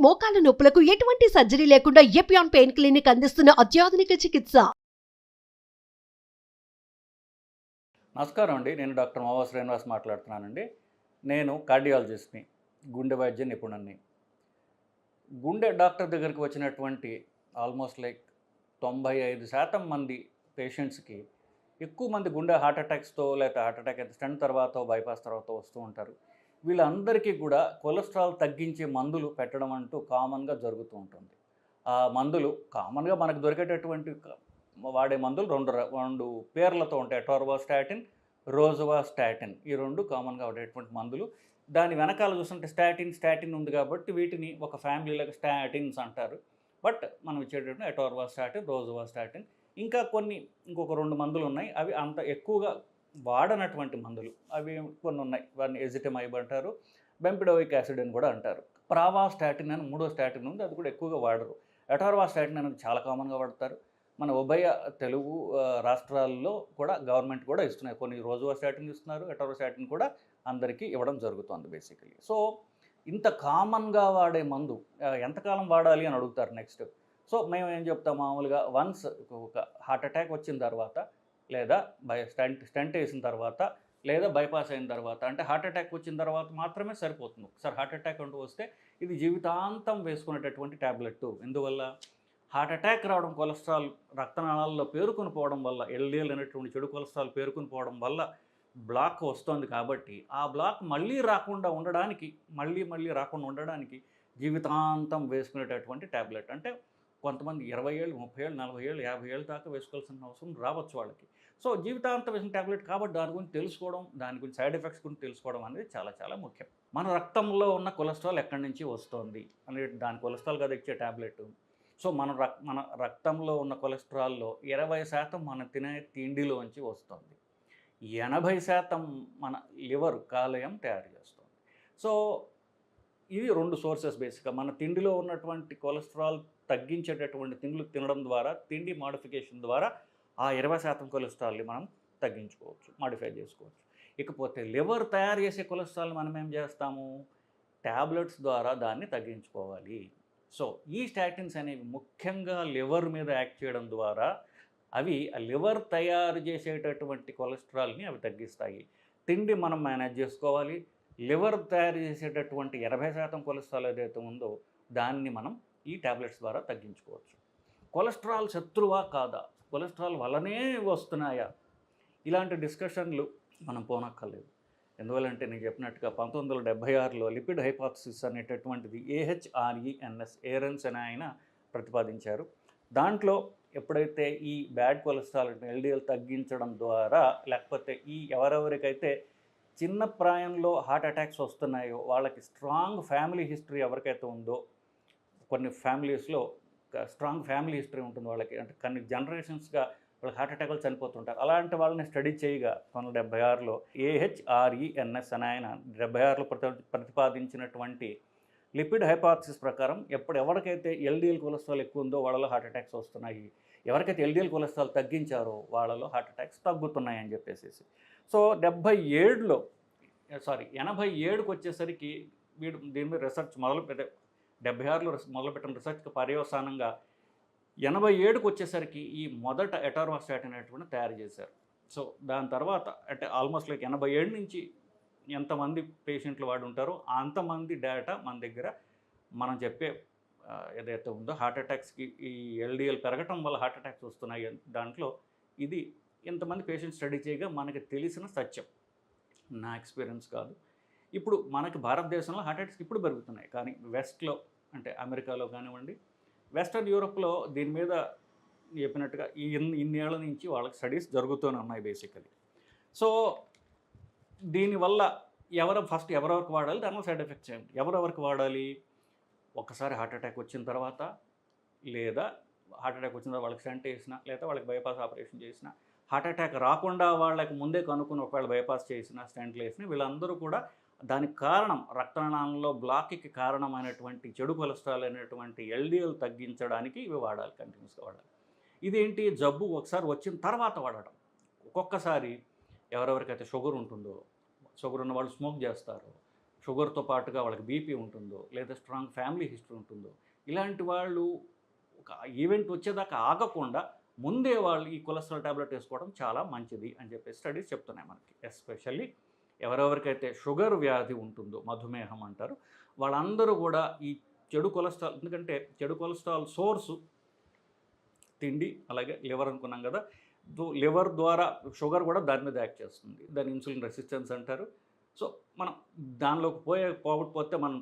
మోకాల నొప్పులకు ఎటువంటి సర్జరీ లేకుండా ఎపియాన్ పెయిన్ క్లినిక్ అందిస్తున్న అత్యాధునిక చికిత్స. నమస్కారం అండి. నేను డాక్టర్ మావా శ్రీనివాస్ మాట్లాడుతున్నానండి. నేను కార్డియాలజిస్ట్ని, గుండె వైద్య నిపుణుడిని. గుండె డాక్టర్ దగ్గరికి వచ్చినటువంటి ఆల్మోస్ట్ 95% మంది పేషెంట్స్కి ఎక్కువ మంది గుండె హార్ట్ అటాక్స్తో లేకపోతే హార్ట్ అటాక్ అయితే స్టంట్ తర్వాత బైపాస్ తర్వాత వస్తూ ఉంటారు. వీళ్ళందరికీ కూడా కొలెస్ట్రాల్ తగ్గించే మందులు పెట్టడం అంటూ కామన్గా జరుగుతూ ఉంటుంది. ఆ మందులు కామన్గా మనకు దొరికేటటువంటి వాడే మందులు రెండు పేర్లతో ఉంటాయి. అటోర్వాస్టాటిన్, రోజువాస్టాటిన్. ఈ రెండు కామన్గా వాడేటువంటి మందులు. దాని వెనకాల చూస్తుంటే స్టాటిన్ ఉంది కాబట్టి వీటిని ఒక ఫ్యామిలీలకు స్టాటిన్స్ అంటారు. బట్ మనం ఇచ్చేటటువంటి అటోర్వాస్టాటిన్, రోజువాస్టాటిన్, ఇంకొక 2 మందులు ఉన్నాయి. అవి అంత ఎక్కువగా వాడనటువంటి మందులు అవి కొన్ని ఉన్నాయి. వాటిని ఎజిటమైబ్ అంటారు, బెంపిడోయిక్ యాసిడ్ అని కూడా అంటారు. ప్రావాస్టాటిన్ అని 3వ స్టాటిన్ ఉంది, అది కూడా ఎక్కువగా వాడరు. అటోర్వాస్టాటిన్ అనేది చాలా కామన్గా వాడతారు. మన ఉభయ తెలుగు రాష్ట్రాల్లో కూడా గవర్నమెంట్ కూడా ఇస్తున్నాయి. కొన్ని రోజువాస్టాటిన్ ఇస్తున్నారు, అటోర్వాస్టాటిన్ కూడా అందరికీ ఇవ్వడం జరుగుతుంది బేసికలీ. సో ఇంత కామన్గా వాడే మందు ఎంతకాలం వాడాలి అని అడుగుతారు నెక్స్ట్. సో మేము ఏం చెప్తాం, మామూలుగా వన్స్ ఒక హార్ట్ అటాక్ వచ్చిన తర్వాత లేదా స్టంట్ వేసిన తర్వాత లేదా బైపాస్ అయిన తర్వాత, అంటే హార్ట్ అటాక్ వచ్చిన తర్వాత మాత్రమే సరిపోతుంది. ఒకసారి హార్ట్ అటాక్ అంటూ వస్తే ఇది జీవితాంతం వేసుకునేటటువంటి ట్యాబ్లెట్. ఎందువల్ల? హార్ట్ అటాక్ రావడం కొలెస్ట్రాల్ రక్తనాళాల్లో పేరుకొని పోవడం వల్ల, ఎల్డిఎల్ అనేటువంటి చెడు కొలెస్ట్రాల్ పేరుకొని పోవడం వల్ల బ్లాక్ వస్తుంది. కాబట్టి ఆ బ్లాక్ మళ్ళీ రాకుండా ఉండడానికి జీవితాంతం వేసుకునేటటువంటి ట్యాబ్లెట్. అంటే కొంతమంది 20 ఏళ్ళు, 30 ఏళ్ళు, 40 ఏళ్ళు, 50 ఏళ్ళు దాకా వేసుకోవాల్సిన అవసరం రావచ్చు వాళ్ళకి. సో జీవితాంతం వేసిన ట్యాబ్లెట్ కాబట్టి దాని గురించి తెలుసుకోవడం, దాని గురించి సైడ్ ఎఫెక్ట్స్ గురించి తెలుసుకోవడం అనేది చాలా చాలా ముఖ్యం. మన రక్తంలో ఉన్న కొలెస్ట్రాల్ ఎక్కడి నుంచి వస్తుంది అనే దాని కొలెస్ట్రాల్ కదా ఇచ్చే ట్యాబ్లెట్. సో మన రక్తంలో ఉన్న కొలెస్ట్రాల్లో 20% మన తినే తిండిలోంచి వస్తుంది, 80% మన లివర్ కాలేయం తయారు చేస్తుంది. సో ఇవి 2 సోర్సెస్ బేసిక్గా. మన తిండిలో ఉన్నటువంటి కొలెస్ట్రాల్ తగ్గించేటటువంటి తిండ్లు తినడం ద్వారా, తిండి మాడిఫికేషన్ ద్వారా ఆ 20% కొలెస్ట్రాల్ని మనం తగ్గించుకోవచ్చు, మాడిఫై చేసుకోవచ్చు. ఇకపోతే లివర్ తయారు చేసే కొలెస్ట్రాల్ని మనం ఏం చేస్తాము, ట్యాబ్లెట్స్ ద్వారా దాన్ని తగ్గించుకోవాలి. సో ఈ స్టాటిన్స్ అనేవి ముఖ్యంగా లివర్ మీద యాక్ట్ చేయడం ద్వారా అవి లివర్ తయారు చేసేటటువంటి కొలెస్ట్రాల్ని అవి తగ్గిస్తాయి. తిండి మనం మేనేజ్ చేసుకోవాలి. లివర్ తయారు చేసేటటువంటి 80% కొలెస్ట్రాల్ ఏదైతే ఉందో దాన్ని మనం ఈ ట్యాబ్లెట్స్ ద్వారా తగ్గించుకోవచ్చు. కొలెస్ట్రాల్ శత్రువా కాదా, కొలెస్ట్రాల్ వల్లనే వస్తున్నాయా, ఇలాంటి డిస్కషన్లు మనం పోనక్కర్లేదు. ఎందువల్లంటే నేను చెప్పినట్టుగా 1976లో లిపిడ్ హైపోథసిస్ అనేటటువంటిది ఏరెన్స్ అని ఆయన ప్రతిపాదించారు. దాంట్లో ఎప్పుడైతే ఈ బ్యాడ్ కొలెస్ట్రాల్ ఎల్డిఎల్ తగ్గించడం ద్వారా, లేకపోతే ఎవరెవరికైతే చిన్న ప్రాయంలో హార్ట్ అటాక్స్ వస్తున్నాయో వాళ్ళకి స్ట్రాంగ్ ఫ్యామిలీ హిస్టరీ ఎవరికైతే ఉందో, కొన్ని ఫ్యామిలీస్లో స్ట్రాంగ్ ఫ్యామిలీ హిస్టరీ ఉంటుంది వాళ్ళకి, అంటే కొన్ని జనరేషన్స్గా వాళ్ళకి హార్ట్ అటాక్లు చనిపోతుంటారు. అలాంటి వాళ్ళని స్టడీ చేయగా 1976లో ఏహెచ్ఆర్ఈఎన్ఎస్ అని ఆయన 76లో ప్రతిపాదించినటువంటి లిపిడ్ హైపోథసిస్ ప్రకారం ఎవరికైతే ఎల్డిఎల్ కొలెస్ట్రాల్ ఎక్కువ ఉందో వాళ్ళలో హార్ట్ అటాక్స్ వస్తున్నాయి, ఎవరికైతే ఎల్డిఎల్ కొలెస్ట్రాల్ తగ్గించారో వాళ్ళలో హార్ట్ అటాక్స్ తగ్గుతున్నాయి అని చెప్పేసి. సో 87కి వచ్చేసరికి వీడు దీని మీద రీసెర్చ్ 76లో మొదలుపెట్టిన రీసెర్చ్కి పర్యవసానంగా 87కి వచ్చేసరికి ఈ మొదట అటోర్వాస్టాటిన్ అనేటువంటి తయారు చేశారు. సో దాని తర్వాత అంటే ఆల్మోస్ట్ 87 నుంచి ఎంతమంది పేషెంట్లు వాడు ఉంటారో అంతమంది డేటా మన దగ్గర మనం చెప్పే ఏదైతే ఉందో హార్ట్ అటాక్స్కి ఈ ఎల్డిఎల్ పెరగటం వల్ల హార్ట్ అటాక్స్ వస్తున్నాయి దాంట్లో ఇది ఇంతమంది పేషెంట్ స్టడీ చేయగా మనకి తెలిసిన సత్యం, నా ఎక్స్పీరియన్స్ కాదు. ఇప్పుడు మనకి భారతదేశంలో హార్ట్ అటాక్స్ ఇప్పుడు పెరుగుతున్నాయి, కానీ వెస్ట్లో అంటే అమెరికాలో కానివ్వండి, వెస్టర్న్ యూరోప్లో దీని మీద చెప్పినట్టుగా ఇన్నేళ్ల నుంచి వాళ్ళకి స్టడీస్ జరుగుతూనే ఉన్నాయి బేసికలీ. సో దీనివల్ల ఎవరెవరికి వాడాలి, దానివల్ల సైడ్ ఎఫెక్ట్స్ ఏంటి, ఎవరెవరికి వాడాలి? ఒకసారి హార్ట్ అటాక్ వచ్చిన తర్వాత, లేదా హార్ట్ అటాక్ వచ్చిన తర్వాత వాళ్ళకి స్టంట్ వేసినా, లేదా వాళ్ళకి బైపాస్ ఆపరేషన్ చేసినా, హార్ట్ అటాక్ రాకుండా వాళ్ళకి ముందే కనుక్కుని ఒకవేళ బైపాస్ చేసినా, స్టంట్లు వేసినా, వీళ్ళందరూ కూడా దానికి కారణం రక్తనాళంలో బ్లాక్కి కారణమైనటువంటి చెడు కొలెస్ట్రాల్ అనేటువంటి ఎల్డిఎల్ తగ్గించడానికి ఇవి వాడాలి, కంటిన్యూస్గా వాడాలి. ఇదేంటి, జబ్బు ఒకసారి వచ్చిన తర్వాత వాడటం. ఒక్కొక్కసారి ఎవరెవరికైతే షుగర్ ఉంటుందో, షుగర్ ఉన్న వాళ్ళు స్మోక్ చేస్తారు, షుగర్తో పాటుగా వాళ్ళకి బీపీ ఉంటుందో, లేదా స్ట్రాంగ్ ఫ్యామిలీ హిస్టరీ ఉంటుందో, ఇలాంటి వాళ్ళు ఒక ఈవెంట్ వచ్చేదాకా ఆగకుండా ముందే వాళ్ళు ఈ కొలెస్ట్రాల్ టాబ్లెట్ వేసుకోవడం చాలా మంచిది అని చెప్పేసి స్టడీస్ చెప్తున్నాయి మనకి. ఎస్పెషల్లీ ఎవరెవరికైతే షుగర్ వ్యాధి ఉంటుందో, మధుమేహం అంటారు, వాళ్ళందరూ కూడా ఈ చెడు కొలెస్ట్రాల్, ఎందుకంటే చెడు కొలెస్ట్రాల్ సోర్సు తిండి, అలాగే లివర్ అనుకున్నాం కదా. లివర్ ద్వారా షుగర్ కూడా దాని మీద యాక్ట్ చేస్తుంది, దాని ఇన్సులిన్ రెసిస్టెన్స్ అంటారు. సో మనం దానిలోకి పోతే మనం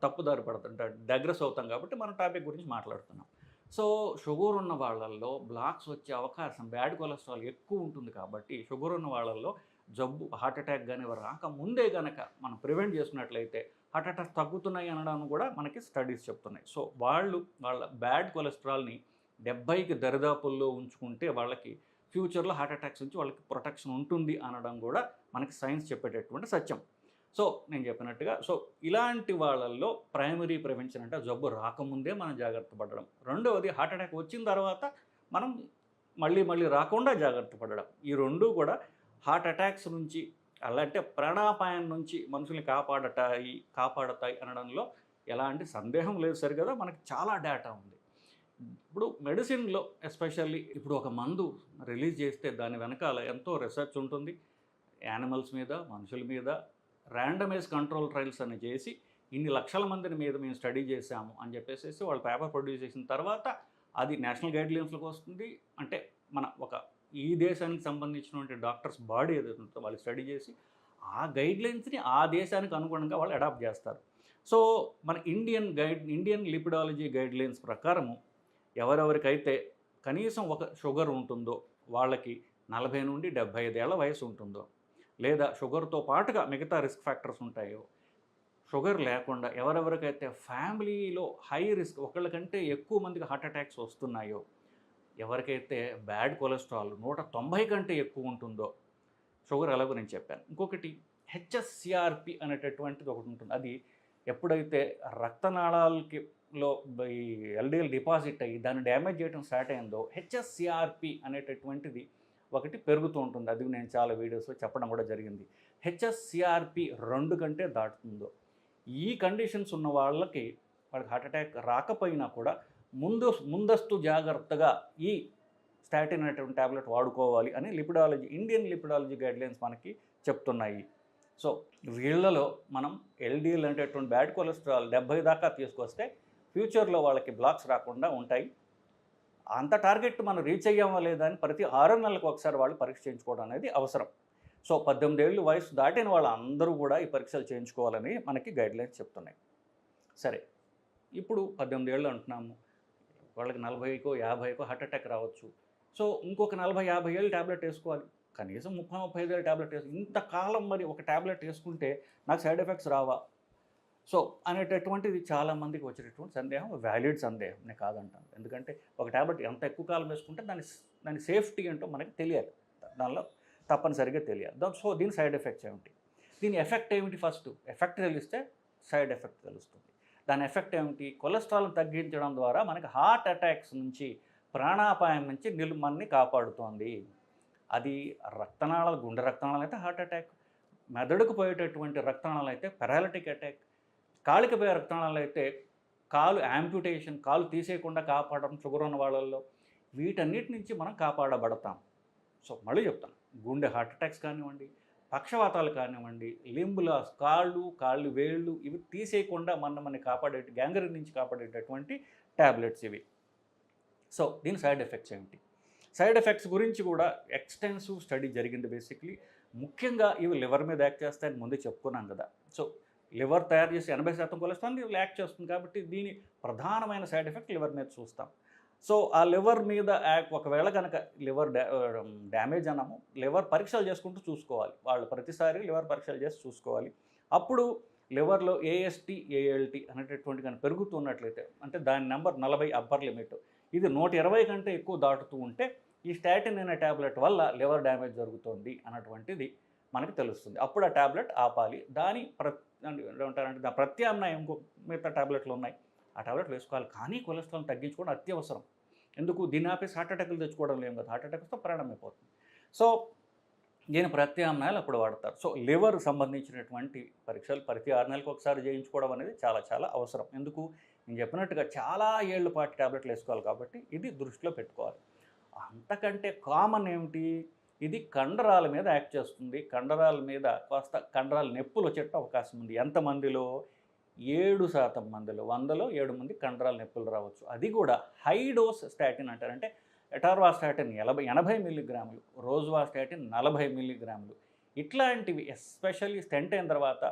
తప్పుదారి పడుతుంటాం, డైగ్రెస్ అవుతాం. కాబట్టి మనం టాపిక్ గురించి మాట్లాడుతున్నాం. సో షుగర్ ఉన్న వాళ్ళల్లో బ్లాక్స్ వచ్చే అవకాశం, బ్యాడ్ కొలెస్ట్రాల్ ఎక్కువ ఉంటుంది కాబట్టి షుగర్ ఉన్న వాళ్ళల్లో జబ్బు, హార్ట్ అటాక్ కానీ రాకముందే కనుక మనం ప్రివెంట్ చేసుకున్నట్లయితే హార్ట్ అటాక్ తగ్గుతున్నాయి అనడానికి కూడా మనకి స్టడీస్ చెప్తున్నాయి. సో వాళ్ళ బ్యాడ్ కొలెస్ట్రాల్ని 70కి దరిదాపుల్లో ఉంచుకుంటే వాళ్ళకి ఫ్యూచర్లో హార్ట్ అటాక్స్ నుంచి వాళ్ళకి ప్రొటెక్షన్ ఉంటుంది అనడం కూడా మనకి సైన్స్ చెప్పేటటువంటి సత్యం. సో నేను చెప్పినట్టుగా, సో ఇలాంటి వాళ్ళల్లో ప్రైమరీ ప్రివెన్షన్ అంటే జబ్బు రాకముందే మనం జాగ్రత్త పడడం. రెండవది, హార్ట్ అటాక్ వచ్చిన తర్వాత మనం మళ్ళీ రాకుండా జాగ్రత్త పడడం. ఈ రెండూ కూడా హార్ట్ అటాక్స్ నుంచి, అలాంటి ప్రాణాపాయం నుంచి మనుషుల్ని కాపాడతాయి అనడంలో ఎలాంటి సందేహం లేదు. సరిగదా, మనకి చాలా డేటా ఉంది. ఇప్పుడు మెడిసిన్లో ఎస్పెషల్లీ ఇప్పుడు ఒక మందు రిలీజ్ చేస్తే దాని వెనకాల ఎంతో రీసెర్చ్ ఉంటుంది. యానిమల్స్ మీద, మనుషుల మీద ర్యాండమైజ్ కంట్రోల్ ట్రయల్స్ అని చేసి ఇన్ని లక్షల మందిని మీద మేము స్టడీ చేశాము అని చెప్పేసి వాళ్ళు పేపర్ ప్రొడ్యూస్ చేసిన తర్వాత అది నేషనల్ గైడ్లైన్స్లోకి వస్తుంది. అంటే మన ఒక ఈ దేశానికి సంబంధించినటువంటి డాక్టర్స్ బాడీ ఏదైతే ఉంటుందో వాళ్ళు స్టడీ చేసి ఆ గైడ్లైన్స్ని ఆ దేశానికి అనుగుణంగా వాళ్ళు అడాప్ట్ చేస్తారు. సో మన ఇండియన్ లిపిడాలజీ గైడ్లైన్స్ ప్రకారము ఎవరెవరికైతే కనీసం ఒక షుగర్ ఉంటుందో వాళ్ళకి 40 నుండి 75 ఏళ్ల వయసు ఉంటుందో, లేదా షుగర్తో పాటుగా మిగతా రిస్క్ ఫ్యాక్టర్స్ ఉంటాయో, షుగర్ లేకుండా ఎవరెవరికైతే ఫ్యామిలీలో హై రిస్క్, ఒకళ్ళకంటే ఎక్కువ మందికి హార్ట్ అటాక్స్ వస్తున్నాయో, ఎవరికైతే బ్యాడ్ కొలెస్ట్రాల్ 190 కంటే ఎక్కువ ఉంటుందో, షుగర్ ఎలాగో నేను చెప్పాను. ఇంకొకటి హెచ్ఎస్సిఆర్పి అనేటటువంటిది ఒకటి ఉంటుంది. అది ఎప్పుడైతే రక్తనాళాలకి ఈ ఎల్డిఎల్ డిపాజిట్ అయ్యి దాన్ని డ్యామేజ్ చేయడం స్టార్ట్ అయిందో హెచ్ఎస్సిఆర్పి అనేటటువంటిది ఒకటి పెరుగుతూ ఉంటుంది. అది నేను చాలా వీడియోస్లో చెప్పడం కూడా జరిగింది. హెచ్ఎస్సిఆర్పి 2 కంటే దాటుతుందో, ఈ కండిషన్స్ ఉన్న వాళ్ళకి హార్ట్ అటాక్ రాకపోయినా కూడా ముందస్తు జాగ్రత్తగా ఈ స్టాటిన్ అనేటువంటి ట్యాబ్లెట్ వాడుకోవాలి అని ఇండియన్ లిపిడాలజీ గైడ్లైన్స్ మనకి చెప్తున్నాయి. సో వీళ్ళలో మనం ఎల్డిఎల్ అనేటటువంటి బ్యాడ్ కొలెస్ట్రాల్ 70 దాకా తీసుకొస్తే ఫ్యూచర్లో వాళ్ళకి బ్లాక్స్ రాకుండా ఉంటాయి. అంత టార్గెట్ మనం రీచ్ అయ్యామా లేదా అని ప్రతి 6 నెలలకు ఒకసారి వాళ్ళు పరీక్ష చేయించుకోవడం అనేది అవసరం. సో 18 ఏళ్ళు వయసు దాటిన వాళ్ళందరూ కూడా ఈ పరీక్షలు చేయించుకోవాలని మనకి గైడ్లైన్స్ చెప్తున్నాయి. సరే, ఇప్పుడు 18 ఏళ్ళు అంటున్నాము, వాళ్ళకి 40కో 50కో హార్ట్ అటాక్ రావచ్చు. సో ఇంకొక 40-50 ఏళ్ళు ట్యాబ్లెట్ వేసుకోవాలి, కనీసం 30-35 ఏళ్ళు ట్యాబ్లెట్ ఇంతకాలం మరి ఒక ట్యాబ్లెట్ వేసుకుంటే నాకు సైడ్ ఎఫెక్ట్స్ రావా? సో అనేటటువంటిది చాలామందికి వచ్చేటటువంటి సందేహం, వ్యాలిడ్ సందేహం, నేను కాదంటాను. ఎందుకంటే ఒక ట్యాబ్లెట్ ఎంత ఎక్కువ కాలం వేసుకుంటే దాని సేఫ్టీ ఏంటో మనకి తెలియాలి, దానిలో తప్పనిసరిగా తెలియాలి. సో దీని సైడ్ ఎఫెక్ట్స్ ఏమిటి, దీని ఎఫెక్ట్ ఏమిటి? ఫస్ట్ ఎఫెక్ట్ తెలిస్తే సైడ్ ఎఫెక్ట్ తెలుస్తుంది. దాని ఎఫెక్ట్ ఏమిటి? కొలెస్ట్రాల్ని తగ్గించడం ద్వారా మనకి హార్ట్ అటాక్స్ నుంచి, ప్రాణాపాయం నుంచి మనల్ని కాపాడుతోంది. అది రక్తనాళాలు, గుండె రక్తనాళాలు అయితే హార్ట్ అటాక్, మెదడుకు పోయేటటువంటి రక్తనాళాలు అయితే పెరాలిటిక్ అటాక్, కాలికి పోయే రక్తనాళాలు అయితే కాలు యాంప్యుటేషన్, కాలు తీసేయకుండా కాపాడడం షుగర్ ఉన్న వాళ్ళల్లో. వీటన్నిటి నుంచి మనం కాపాడబడతాం. సో మళ్ళీ చెప్తాను, గుండె హార్ట్ అటాక్స్ కానివ్వండి, పక్షవాతాలు కానివ్వండి, లింబులాస్, కాళ్ళు వేళ్ళు, ఇవి తీసేయకుండా మనల్ని గ్యాంగ్రీన్ నుంచి కాపాడేటటువంటి ట్యాబ్లెట్స్ ఇవి. సో దీని సైడ్ ఎఫెక్ట్స్ ఏమిటి? సైడ్ ఎఫెక్ట్స్ గురించి కూడా ఎక్స్టెన్సివ్ స్టడీ జరిగింది. బేసిక్లీ ముఖ్యంగా ఇవి లివర్ మీద యాక్ట్ చేస్తాయని ముందే చెప్పుకున్నాం కదా. సో లివర్ తయారు చేసి 80% కొలెస్ట్రాల్ యాక్ట్ చేస్తుంది కాబట్టి దీని ప్రధానమైన సైడ్ ఎఫెక్ట్ లివర్ మీద చూస్తాం. సో ఆ లివర్ మీద ఒకవేళ కనుక లివర్ డ్యామేజ్ అన్నాము, లివర్ పరీక్షలు చేసుకుంటూ చూసుకోవాలి. వాళ్ళు ప్రతిసారి లివర్ పరీక్షలు చేసి చూసుకోవాలి. అప్పుడు లివర్లో ఏఎస్టీ, ఏఎల్టీ అనేటటువంటి కానీ పెరుగుతున్నట్లయితే, అంటే దాని నెంబర్ 40 అప్పర్ లిమిట్, ఇది 120 కంటే ఎక్కువ దాటుతూ ఉంటే ఈ స్టాటిన్ అనే ట్యాబ్లెట్ వల్ల లివర్ డ్యామేజ్ జరుగుతుంది అన్నటువంటిది మనకు తెలుస్తుంది. అప్పుడు ఆ ట్యాబ్లెట్ ఆపాలి. ఏమంటారంటే దాని ప్రత్యామ్నాయం ఇంకో మిగతా ట్యాబ్లెట్లు ఉన్నాయి, ఆ ట్యాబ్లెట్ వేసుకోవాలి. కానీ కొలెస్ట్రాల్ తగ్గించుకోవడం అత్యవసరం. ఎందుకు? దీన్ని ఆపేసి హార్ట్ అటాక్లు తెచ్చుకోవడం లేము కదా, హార్ట్ అటాక్ వస్తే ప్రాణం అయిపోతుంది. సో దీని ప్రత్యామ్నాయాలు అప్పుడు వాడతారు. సో లివర్ సంబంధించినటువంటి పరీక్షలు ప్రతి 6 నెలలకు ఒకసారి చేయించుకోవడం అనేది చాలా చాలా అవసరం. ఎందుకు నేను చెప్పినట్టుగా చాలా ఏళ్ళ పాటు టాబ్లెట్లు వేసుకోవాలి కాబట్టి ఇది దృష్టిలో పెట్టుకోవాలి. అంతకంటే కామన్ ఏమిటి, ఇది కండరాల మీద యాక్ట్ చేస్తుంది. కండరాల మీద కాస్త కండరాల నొప్పులు వచ్చేట అవకాశం ఉంది. ఎంతమందిలో 7% మందిలో 100లో 7 మంది కండరాల నొప్పులు రావచ్చు. అది కూడా హై డోస్ స్టాటిన్ అంటారు. అంటే ఎటార్వాస్టాటిన్ 80 మిల్లీగ్రాములు, రోజువాస్టాటిన్ 40 మిల్లీగ్రాములు. ఇట్లాంటివి ఎస్పెషల్లీ స్టెంట్ అయిన తర్వాత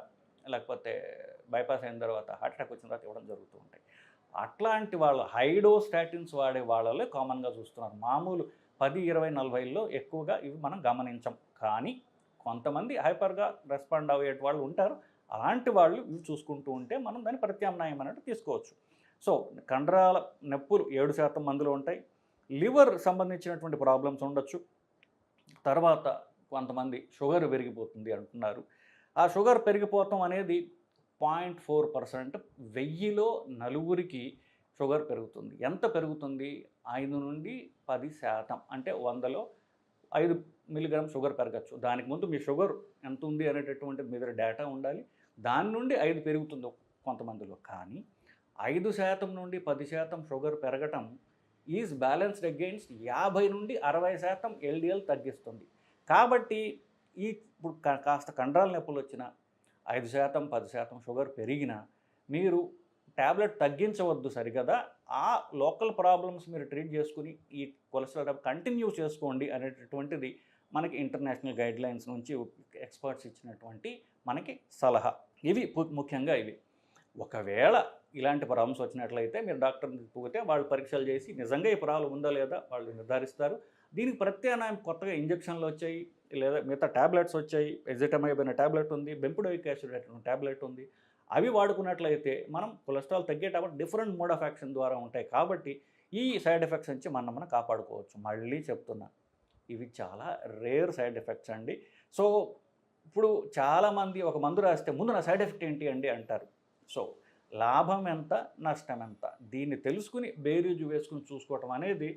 లేకపోతే బైపాస్ అయిన తర్వాత హార్ట్ అటాక్ వచ్చిన తర్వాత ఇవ్వడం జరుగుతూ ఉంటాయి. అట్లాంటి వాళ్ళు హై డోస్ స్టాటిన్స్ వాడే వాళ్ళలో కామన్గా చూస్తున్నారు. మామూలు 10, 20, 40లో ఎక్కువగా ఇవి మనం గమనించం. కానీ కొంతమంది హైపర్గా రెస్పాండ్ అయ్యే వాళ్ళు ఉంటారు. అలాంటి వాళ్ళు ఇవి చూసుకుంటూ ఉంటే మనం దాన్ని ప్రత్యామ్నాయం అన్నట్టు తీసుకోవచ్చు. సో కండరాల నొప్పులు 7% మందిలో ఉంటాయి. లివర్ సంబంధించినటువంటి ప్రాబ్లమ్స్ ఉండొచ్చు. తర్వాత కొంతమంది షుగర్ పెరిగిపోతుంది అంటున్నారు. ఆ షుగర్ పెరిగిపోవటం అనేది 0.4%, 1000లో 9 షుగర్ పెరుగుతుంది. ఎంత పెరుగుతుంది? 5 నుండి 10%. అంటే 100లో 5 మిల్లీగ్రామ్ షుగర్ పెరగచ్చు. దానికి ముందు మీ షుగర్ ఎంత ఉంది అనేటటువంటి మీ దగ్గర డేటా ఉండాలి. దాని నుండి 5 పెరుగుతుంది కొంతమందిలో. కానీ 5% నుండి 10% షుగర్ పెరగటం ఈజ్ బ్యాలెన్స్డ్ అగెయిన్స్ట్ 50 నుండి 60% ఎల్డిఎల్ తగ్గిస్తుంది. కాబట్టి ఇప్పుడు కాస్త కండరాల నొప్పులు వచ్చినా 5%, 10% షుగర్ పెరిగినా మీరు ట్యాబ్లెట్ తగ్గించవద్దు సరికదా. ఆ లోకల్ ప్రాబ్లమ్స్ మీరు ట్రీట్ చేసుకుని ఈ కొలెస్ట్రాల్ కంటిన్యూ చేసుకోండి అనేటటువంటిది మనకి ఇంటర్నేషనల్ గైడ్లైన్స్ నుంచి ఎక్స్పర్ట్స్ ఇచ్చినటువంటి మనకి సలహా. ఇవి ముఖ్యంగా ఇవి. ఒకవేళ ఇలాంటి ప్రాబ్లమ్స్ వచ్చినట్లయితే మీరు డాక్టర్ని పోతే వాళ్ళు పరీక్షలు చేసి నిజంగా ఈ ప్రాబ్లం ఉందా లేదా వాళ్ళు నిర్ధారిస్తారు. దీనికి ప్రత్యామ్నాయం కొత్తగా ఇంజక్షన్లు వచ్చాయి, లేదా మిగతా ట్యాబ్లెట్స్ వచ్చాయి. ఎజిటమైబ్ అనే ట్యాబ్లెట్ ఉంది, బెంపుడోయిక్ యాసిడ్ అనే ట్యాబ్లెట్ ఉంది. అవి వాడుకున్నట్లయితే మనం కొలెస్ట్రాల్ తగ్గేటప్పుడు డిఫరెంట్ మోడ్ ఆఫ్ యాక్షన్ ద్వారా ఉంటాయి. కాబట్టి ఈ సైడ్ ఎఫెక్ట్స్ నుంచి మనం కాపాడుకోవచ్చు. మళ్ళీ చెప్తున్నా, ఇవి చాలా రేర్ సైడ్ ఎఫెక్ట్స్ అండి. సో ఇప్పుడు చాలామంది ఒక మందు రాస్తే ముందు నా సైడ్ ఎఫెక్ట్ ఏంటి అండి అంటారు. సో లాభం ఎంత, నష్టం ఎంత, దీన్ని తెలుసుకుని బేరీజు వేసుకుని చూసుకోవటం అనేది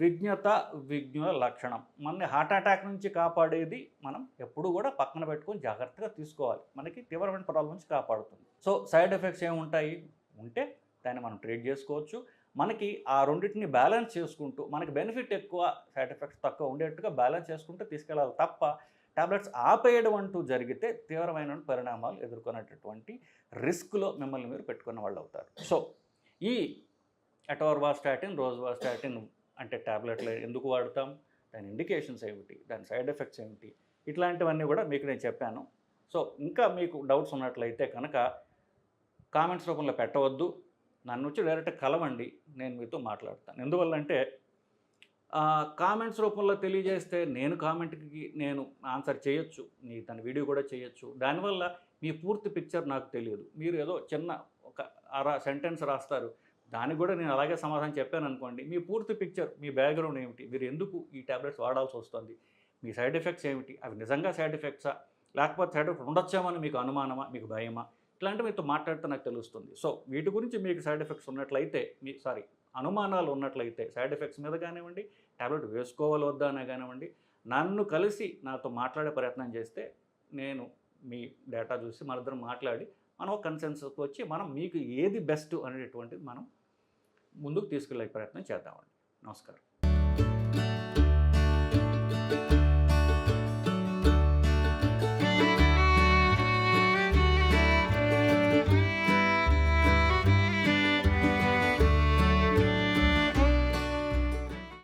విజ్ఞుల లక్షణం. మనని హార్ట్ అటాక్ నుంచి కాపాడేది మనం ఎప్పుడు కూడా పక్కన పెట్టుకొని జాగ్రత్తగా తీసుకోవాలి. మనకి తీవ్రమైన ప్రాబ్లం నుంచి కాపాడుతుంది. సో సైడ్ ఎఫెక్ట్స్ ఏముంటాయి ఉంటే దాన్ని మనం ట్రీట్ చేసుకోవచ్చు. మనకి ఆ రెండింటిని బ్యాలెన్స్ చేసుకుంటూ మనకి బెనిఫిట్ ఎక్కువ, సైడ్ ఎఫెక్ట్స్ తక్కువ ఉండేట్టుగా బ్యాలెన్స్ చేసుకుంటూ తీసుకెళ్ళాలి తప్ప టాబ్లెట్స్ ఆపేయడం అంటూ జరిగితే తీవ్రమైన పరిణామాలు ఎదుర్కొనేటటువంటి రిస్క్లో మిమ్మల్ని మీరు పెట్టుకున్న వాళ్ళు అవుతారు. సో ఈ ఎటార్వాస్టాటిన్, రోజువాస్టాటిన్ అంటే ట్యాబ్లెట్లు ఎందుకు వాడతాం, దాని ఇండికేషన్స్ ఏమిటి, దాని సైడ్ ఎఫెక్ట్స్ ఏమిటి, ఇట్లాంటివన్నీ కూడా మీకు నేను చెప్పాను. సో ఇంకా మీకు డౌట్స్ ఉన్నట్లయితే కనుక కామెంట్స్ రూపంలో పెట్టవద్దు, నన్ను వచ్చి డైరెక్ట్గా కలవండి, నేను మీతో మాట్లాడతాను. ఎందువల్లంటే కామెంట్స్ రూపంలో తెలియజేస్తే నేను కామెంట్కి నేను ఆన్సర్ చేయొచ్చు, తన వీడియో కూడా చేయొచ్చు. దానివల్ల మీ పూర్తి పిక్చర్ నాకు తెలియదు. మీరు ఏదో చిన్న ఒక సెంటెన్స్ రాస్తారు, దానికి కూడా నేను అలాగే సమాధానం చెప్పాను అనుకోండి. మీ పూర్తి పిక్చర్, మీ బ్యాక్గ్రౌండ్ ఏమిటి, మీరు ఎందుకు ఈ ట్యాబ్లెట్స్ వాడాల్సి వస్తుంది, మీ సైడ్ ఎఫెక్ట్స్ ఏమిటి, అవి నిజంగా సైడ్ ఎఫెక్ట్సా లేకపోతే సైడ్ ఎఫెక్ట్ ఉండొచ్చామని మీకు అనుమానమా, మీకు భయమా, ఇట్లాంటివి మీతో మాట్లాడితే నాకు తెలుస్తుంది. సో వీటి గురించి మీకు సైడ్ ఎఫెక్ట్స్ ఉన్నట్లయితే అనుమానాలు ఉన్నట్లయితే సైడ్ ఎఫెక్ట్స్ మీద కానివ్వండి, ట్యాబ్లెట్ వేసుకోవాలి వద్దా అనే కానివ్వండి, నన్ను కలిసి నాతో మాట్లాడే ప్రయత్నం చేస్తే నేను మీ డేటా చూసి మనిద్దరం మాట్లాడి మనం ఒక కన్సెన్సస్కి వచ్చి మనం మీకు ఏది బెస్ట్ అనేటువంటిది మనం ముందుకు తీసుకెళ్ళే ప్రయత్నం చేద్దామండి. నమస్కారం.